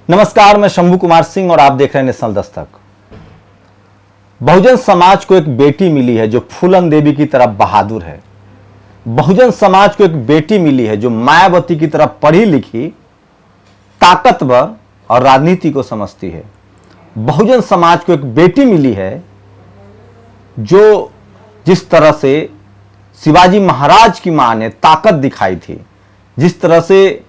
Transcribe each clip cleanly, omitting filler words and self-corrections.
नमस्कार, मैं शंभू कुमार सिंह और आप देख रहे हैं नेशनल दस्तक। बहुजन समाज को एक बेटी मिली है जो फूलन देवी की तरह बहादुर है। बहुजन समाज को एक बेटी मिली है जो मायावती की तरह पढ़ी लिखी, ताकतवर और राजनीति को समझती है। बहुजन समाज को एक बेटी मिली है जो जिस तरह से शिवाजी महाराज की मां ने ताकत दिखाई थी, जिस तरह से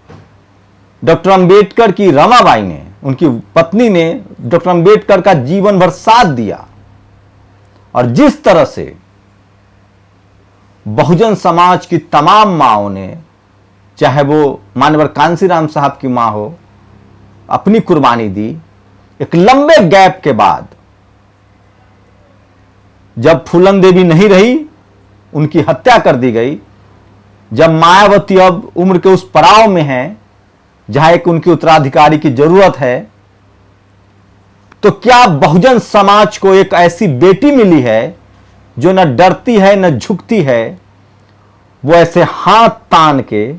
डॉक्टर अंबेडकर की रमाबाई ने, उनकी पत्नी ने डॉक्टर अंबेडकर का जीवन भर साथ दिया, और जिस तरह से बहुजन समाज की तमाम माओं ने, चाहे वो मानवर कांसीराम साहब की मां हो, अपनी कुर्बानी दी। एक लंबे गैप के बाद जब फूलन देवी नहीं रही, उनकी हत्या कर दी गई। जब मायावती अब उम्र के उस पड़ाव में है जहां एक उनकी उत्तराधिकारी की जरूरत है, तो क्या बहुजन समाज को एक ऐसी बेटी मिली है जो न डरती है न झुकती है। वो ऐसे हाथ तान के,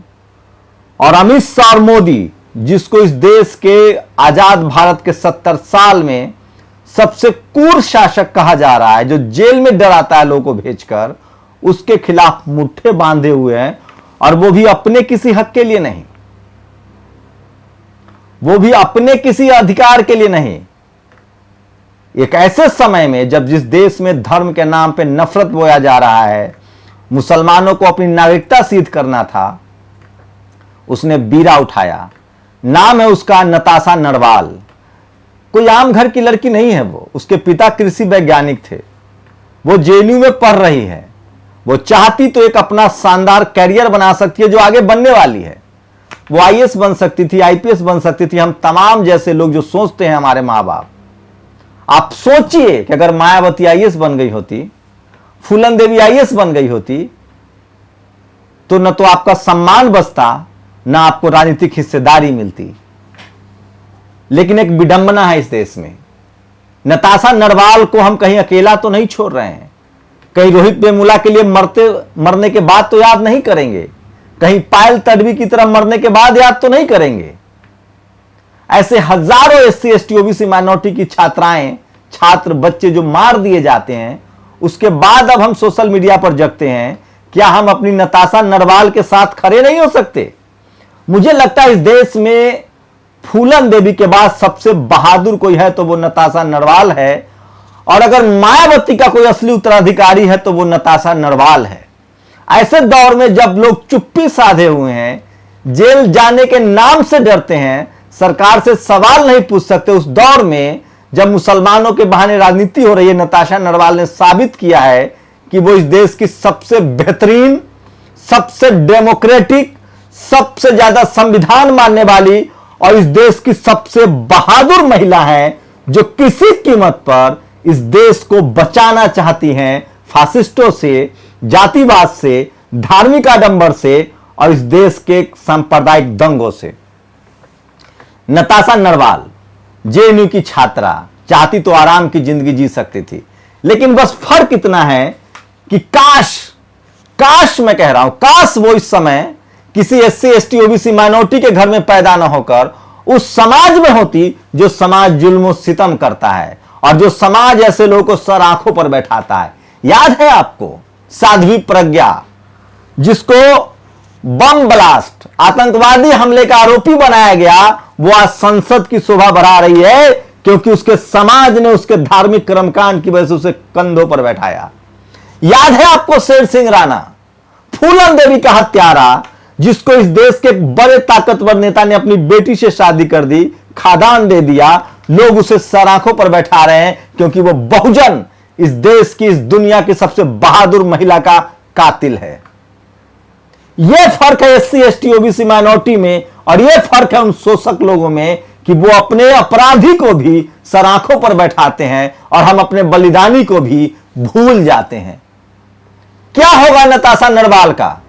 और अमित शाह और मोदी, जिसको इस देश के आजाद भारत के 70 साल में सबसे क्रूर शासक कहा जा रहा है, जो जेल में डराता है लोगों को भेजकर, उसके खिलाफ मुट्ठे बांधे हुए हैं, और वो भी अपने किसी हक के लिए नहीं, वो भी अपने किसी अधिकार के लिए नहीं। एक ऐसे समय में जब जिस देश में धर्म के नाम पे नफरत बोया जा रहा है, मुसलमानों को अपनी नागरिकता सिद्ध करना था, उसने बीड़ा उठाया। नाम है उसका नताशा नरवाल। कोई आम घर की लड़की नहीं है वो। उसके पिता कृषि वैज्ञानिक थे। वो जेएनयू में पढ़ रही है। वो चाहती तो एक अपना शानदार कैरियर बना सकती है जो आगे बनने वाली है। वो आईएएस बन सकती थी, आईपीएस बन सकती थी। हम तमाम जैसे लोग जो सोचते हैं, हमारे माँ बाप, आप सोचिए कि अगर मायावती आईएएस बन गई होती, फूलन देवी आईएएस बन गई होती, तो न तो आपका सम्मान बचता, न आपको राजनीतिक हिस्सेदारी मिलती। लेकिन एक विडंबना है इस देश में। नताशा नरवाल को हम कहीं अकेला तो नहीं छोड़ रहे हैं, कहीं रोहित वेमुला के लिए मरने के बाद तो याद नहीं करेंगे, कहीं पायल तडवी की तरह मरने के बाद याद तो नहीं करेंगे। ऐसे हजारों एससी एसटी ओबीसी माइनॉरिटी की छात्राएं, छात्र, बच्चे जो मार दिए जाते हैं, उसके बाद अब हम सोशल मीडिया पर जगते हैं। क्या हम अपनी नताशा नरवाल के साथ खड़े नहीं हो सकते? मुझे लगता है इस देश में फूलन देवी के बाद सबसे बहादुर कोई है तो वो नताशा नरवाल है, और अगर मायावती का कोई असली उत्तराधिकारी है तो वो नताशा नरवाल है। ऐसे दौर में जब लोग चुप्पी साधे हुए हैं, जेल जाने के नाम से डरते हैं, सरकार से सवाल नहीं पूछ सकते, उस दौर में जब मुसलमानों के बहाने राजनीति हो रही है, नताशा नरवाल ने साबित किया है कि वो इस देश की सबसे बेहतरीन, सबसे डेमोक्रेटिक, सबसे ज्यादा संविधान मानने वाली और इस देश की सबसे बहादुर महिला है, जो किसी कीमत पर इस देश को बचाना चाहती हैं फासिस्टों से, जातिवाद से, धार्मिक आडंबर से और इस देश के सांप्रदायिक दंगों से। नताशा नरवाल जेएनयू की छात्रा, चाहती तो आराम की जिंदगी जी सकती थी, लेकिन बस फर्क इतना है कि काश मैं कह रहा हूं, काश वो इस समय किसी एससी एसटी ओबीसी माइनॉरिटी के घर में पैदा न होकर उस समाज में होती जो समाज जुल्म सितम करता है, और जो समाज ऐसे लोगों को सर आंखों पर बैठाता है। याद है आपको साध्वी प्रज्ञा, जिसको बम ब्लास्ट, आतंकवादी हमले का आरोपी बनाया गया, वो आज संसद की शोभा बढ़ा रही है क्योंकि उसके समाज ने उसके धार्मिक कर्मकांड की वजह से उसे कंधों पर बैठाया। याद है आपको शेर सिंह राणा, फूलन देवी का हत्यारा, जिसको इस देश के एक बड़े ताकतवर नेता ने अपनी बेटी से शादी कर दी, खादान दे दिया, लोग उसे सर आंखों पर बैठा रहे हैं क्योंकि वो बहुजन, इस देश की, इस दुनिया की सबसे बहादुर महिला का कातिल है। यह फर्क है एससी एसटी ओबीसी माइनॉरिटी में, और यह फर्क है उन शोषक लोगों में कि वो अपने अपराधी को भी सर आंखों पर बैठाते हैं और हम अपने बलिदानी को भी भूल जाते हैं। क्या होगा नताशा नरवाल का?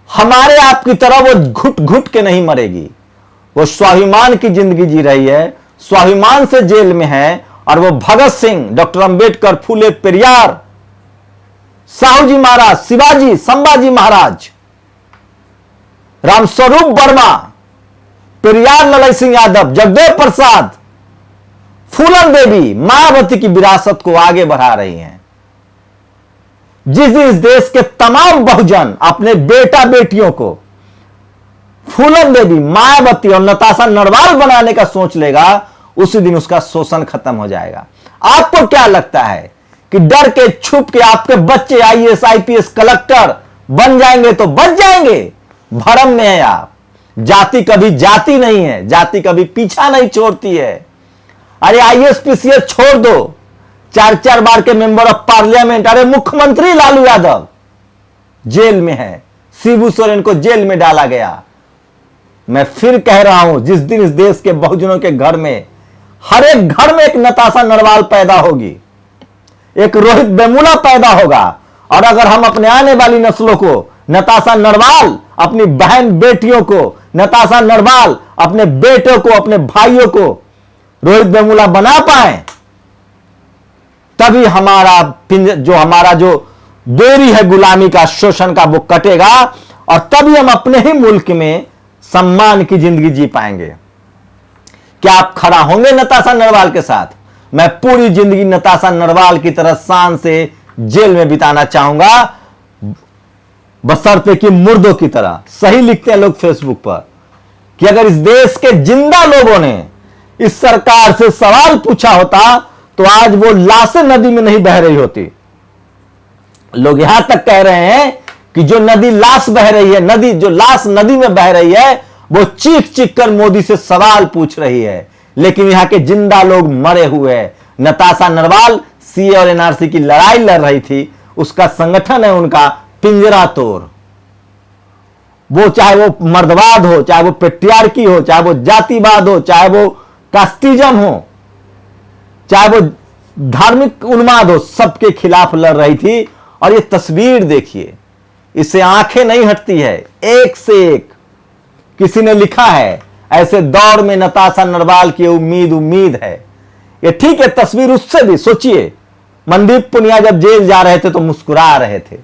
हमारे आपकी तरह वो घुट घुट के नहीं मरेगी। वो स्वाभिमान की जिंदगी जी रही है, स्वाभिमान से जेल में है, और वो भगत सिंह, डॉक्टर अंबेडकर, फूले पेरियार, साहू जी महाराज, शिवाजी, संभाजी महाराज, रामस्वरूप वर्मा, पेरियार ललई सिंह यादव, जगदेव प्रसाद, फूलन देवी, मायावती की विरासत को आगे बढ़ा रही हैं। जिस दिन इस देश के तमाम बहुजन अपने बेटा बेटियों को फूलन देवी, मायावती और नताशा नरवाल बनाने का सोच लेगा, उसी दिन उसका शोषण खत्म हो जाएगा। आपको क्या लगता है कि डर के छुप के आपके बच्चे आईएएस आईपीएस कलेक्टर बन जाएंगे तो बच जाएंगे? भ्रम में है आप। जाति कभी जाति नहीं है, जाति कभी पीछा नहीं छोड़ती है। अरे आईएएस पीसीएस छोड़ दो, 4 बार के मेंबर ऑफ पार्लियामेंट, अरे मुख्यमंत्री लालू यादव जेल में है, शिबू सोरेन को जेल में डाला गया। मैं फिर कह रहा हूं, जिस दिन इस देश के बहुजनों के घर में, हर एक घर में एक नताशा नरवाल पैदा होगी, एक रोहित वेमुला पैदा होगा, और अगर हम अपने आने वाली नस्लों को नताशा नरवाल, अपनी बहन बेटियों को नताशा नरवाल, अपने बेटों को, अपने भाइयों को रोहित वेमुला बना पाए, तभी हमारा जो देरी है गुलामी का, शोषण का, वो कटेगा, और तभी हम अपने ही मुल्क में सम्मान की जिंदगी जी पाएंगे। क्या आप खड़ा होंगे नताशा नरवाल के साथ? मैं पूरी जिंदगी नताशा नरवाल की तरह शान से जेल में बिताना चाहूंगा, बशर्ते कि मुर्दों की तरह। सही लिखते हैं लोग फेसबुक पर कि अगर इस देश के जिंदा लोगों ने इस सरकार से सवाल पूछा होता तो आज वो लाशें नदी में नहीं बह रही होती। लोग यहां तक कह रहे हैं कि जो नदी लाश बह रही है, जो लाश नदी में बह रही है, वो चीख चीख कर मोदी से सवाल पूछ रही है। लेकिन यहां के जिंदा लोग मरे हुए हैं। नताशा नरवाल सीए और एनआरसी की लड़ाई लड़ रही थी, उसका संगठन है उनका पिंजरा तोड़। वो चाहे वो मर्दवाद हो, चाहे वो पेट्रियार्की हो, चाहे वो जातिवाद हो, चाहे वो कास्टिज्म हो, चाहे वो धार्मिक उन्माद हो, सबके खिलाफ लड़ रही थी। और ये तस्वीर देखिए, इससे आंखें नहीं हटती है, एक से एक। किसी ने लिखा है, ऐसे दौर में नताशा नरवाल की उम्मीद है। ये ठीक है, तस्वीर उससे भी सोचिए, मनदीप पुनिया जब जेल जा रहे थे तो मुस्कुरा रहे थे,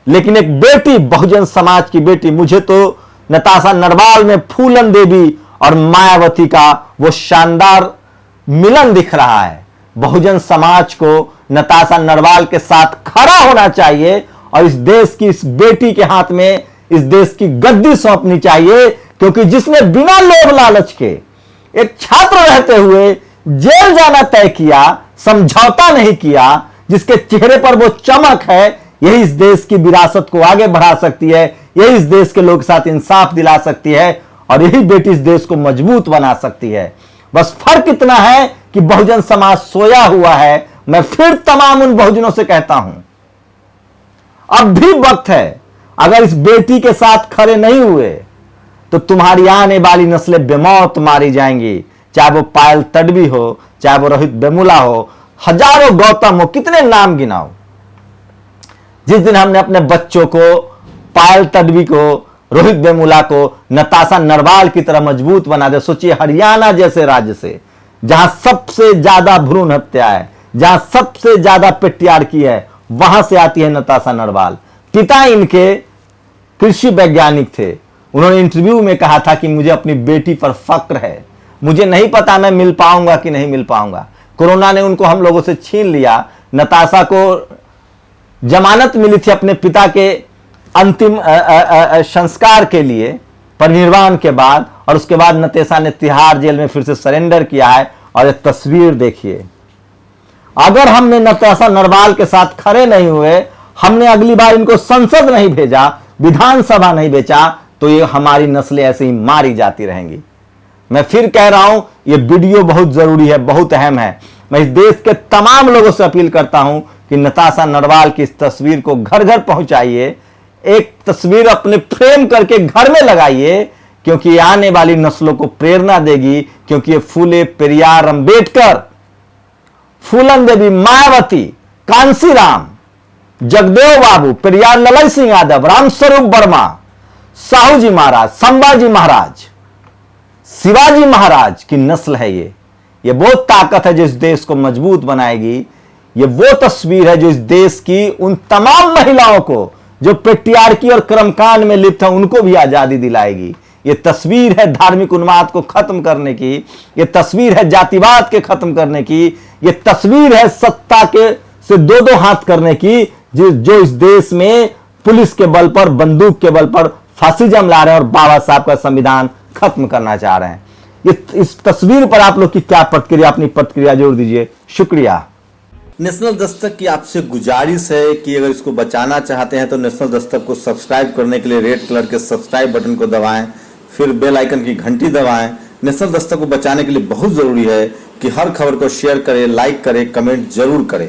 लेकिन एक बेटी, बहुजन समाज की बेटी, मुझे तो नताशा नरवाल में फूलन देवी और मायावती का वो शानदार मिलन दिख रहा है। बहुजन समाज को नताशा नरवाल के साथ खड़ा होना चाहिए और इस देश की इस बेटी के हाथ में इस देश की गद्दी सौंपनी चाहिए, क्योंकि जिसने बिना लोभ लालच के एक छात्र रहते हुए जेल जाना तय किया, समझौता नहीं किया, जिसके चेहरे पर वो चमक है, यही इस देश की विरासत को आगे बढ़ा सकती है, यही इस देश के लोग साथ इंसाफ दिला सकती है, और यही बेटी इस देश को मजबूत बना सकती है। बस फर्क इतना है कि बहुजन समाज सोया हुआ है। मैं फिर तमाम उन बहुजनों से कहता हूं, अब भी वक्त है। अगर इस बेटी के साथ खड़े नहीं हुए तो तुम्हारी आने वाली नस्लें बेमौत मारी जाएंगी, चाहे वो पायल तडवी हो, चाहे वो रोहित वेमुला हो, हजारों गौतम हो, कितने नाम गिनाओ। जिस दिन हमने अपने बच्चों को, पायल तडवी को, रोहित वेमुला को नताशा नरवाल की तरह मजबूत बना दे, सोचिए हरियाणा जैसे राज्य से, जहां सबसे ज्यादा भ्रूण हत्या है, जहां सबसे ज्यादा पेट्रियार्की है, वहां से आती है नताशा नरवाल। पिता इनके कृषि वैज्ञानिक थे। उन्होंने इंटरव्यू में कहा था कि मुझे अपनी बेटी पर फक्र है, मुझे नहीं पता मैं मिल पाऊंगा कि नहीं मिल पाऊंगा। कोरोना ने उनको हम लोगों से छीन लिया। नताशा को जमानत मिली थी अपने पिता के अंतिम संस्कार के लिए, परिनिर्वाण के बाद, और उसके बाद नताशा ने तिहाड़ जेल में फिर से सरेंडर किया है। और ये तस्वीर देखिए, अगर हमने नताशा नरवाल के साथ खड़े नहीं हुए, हमने अगली बार इनको संसद नहीं भेजा, विधानसभा नहीं भेजा, तो ये हमारी नस्लें ऐसे ही मारी जाती रहेंगी। मैं फिर कह रहा हूं, ये वीडियो बहुत जरूरी है, बहुत अहम है। मैं इस देश के तमाम लोगों से अपील करता हूं कि नताशा नरवाल की इस तस्वीर को घर घर पहुंचाइए, एक तस्वीर अपने फ्रेम करके घर में लगाइए, क्योंकि ये आने वाली नस्लों को प्रेरणा देगी। क्योंकि ये फूले, पेरियार, अंबेडकर, फूलन देवी, मायावती, कांसीराम, जगदेव बाबू, पेरियार ललई सिंह यादव, रामस्वरूप वर्मा, साहू जी महाराज, संभाजी महाराज, शिवाजी महाराज की नस्ल है। ये वो ताकत है जो इस देश को मजबूत बनाएगी। ये वो तस्वीर है जो इस देश की उन तमाम महिलाओं को जो पेट्रियार्की और कर्मकांड में लिप्त है, उनको भी आजादी दिलाएगी। ये तस्वीर है धार्मिक उन्माद को खत्म करने की, ये तस्वीर है जातिवाद के खत्म करने की, ये तस्वीर है सत्ता के से दो दो हाथ करने की, जो इस देश में पुलिस के बल पर, बंदूक के बल पर फासिज्म ला रहे हैं और बाबा साहब का संविधान खत्म करना चाह रहे हैं। इस तस्वीर पर आप लोग की क्या प्रतिक्रिया, अपनी प्रतिक्रिया जरूर दीजिए। शुक्रिया। नेशनल दस्तक की आपसे गुजारिश है कि अगर इसको बचाना चाहते हैं तो नेशनल दस्तक को सब्सक्राइब करने के लिए रेड कलर के सब्सक्राइब बटन को दबाएं, फिर बेल आइकन की घंटी दबाएं। नेशनल दस्तक को बचाने के लिए बहुत जरूरी है कि हर खबर को शेयर करें, लाइक करें, कमेंट जरूर करें।